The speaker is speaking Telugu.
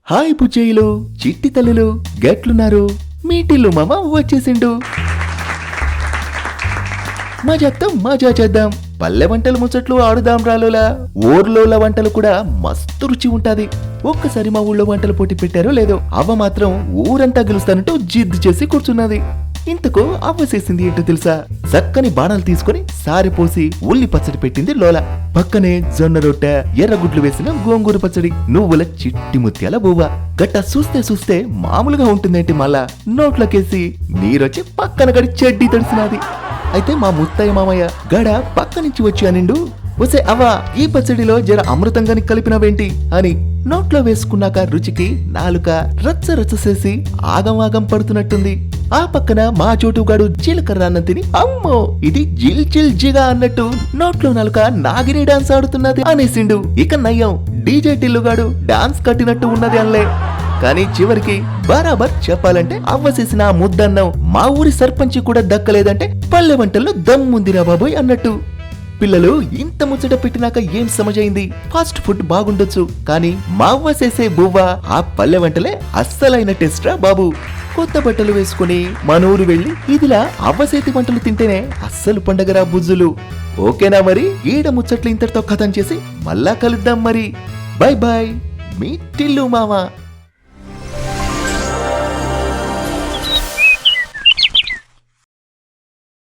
హాయ్ బుజ్జయ్యలు, చిట్టి తల్లులు, గెట్లున్నారు? మీ టిల్లు మామ వచ్చేసిండు. మజా చేద్దాం. పల్లె వంటలు ముచ్చట్లు ఆడుదాం రాలోలా. ఊర్లోల వంటలు కూడా మస్తు రుచి ఉంటాది. ఒక్కసారి మా ఊళ్ళో వంటలు పోటీ పెట్టారో లేదో, అవ్వ మాత్రం ఊరంతా గెలుస్తానంటూ జిద్దు చేసి కూర్చున్నది. ఇంతకు అవ్వ చేసింది ఏంటో తెలుసా? చక్కని బాణాలు తీసుకుని సారిపోసి ఉల్లి పచ్చడి పెట్టింది లోల. పక్కనే జొన్న రొట్టె, ఎర్రగుడ్లు వేసిన గోంగూర పచ్చడి, నువ్వుల చిట్టి ముత్యాల బువ్వ. గట్ట చూస్తే మామూలుగా ఉంటుందేంటి, మళ్ళా నోట్లకేసి నీరొచ్చి పక్కన గడి చెడ్డీ తడిసినది. అయితే మా ముత్తయ్య మామయ్య గడ పక్క నుంచి వచ్చి అనిండు, ఒసే అవ్వ, ఈ పచ్చడిలో జర అమృతంగాని కలిపినవేంటి అని. నోట్లో వేసుకున్నాక రుచికి నాలుక రచ్చ ఆగం పడుతున్నట్టుంది. ఆ పక్కన మా చోటుగాడు జీలకర్ర అన్నం తిని, అమ్మో ఇది జిల్ జిగా అన్నట్టు నోట్లో నాలుక నాగిని డాన్స్ ఆడుతున్నది అనేసిండు. ఇక నయ్యం, డీజే టిల్లుగాడు డాన్స్ కట్టినట్టు ఉన్నది అనలే. కానీ చివరికి బరాబర్ చెప్పాలంటే అవ్వ చేసిన ఆ ముద్దన్నం మా ఊరి సర్పంచి కూడా దక్కలేదంటే పల్లె వంటల్లో దమ్ముందిరా బాబోయ్ అన్నట్టు. పిల్లలు, ఇంత ముచ్చట పెట్టినాక ఏం సమజైంది? ఫాస్ట్ ఫుడ్ బాగుండొచ్చు, కానీ మా అవ్వ చేసే బువ్వ ఆ పల్లె వంటలే అస్సలైన టేస్ట్ రా బాబు. కొత్త బట్టలు వేసుకుని మనూరు వెళ్లి ఇదిలా అవ్వ చేతి వంటలు తింటేనే అస్సలు పండగరా బుజ్జులు. ఓకేనా మరి? ఈడ ముచ్చట్లు ఇంతటితో కథం చేసి మళ్ళా కలుద్దాం మరి. బై బాయ్, మీ టిల్లు మామ.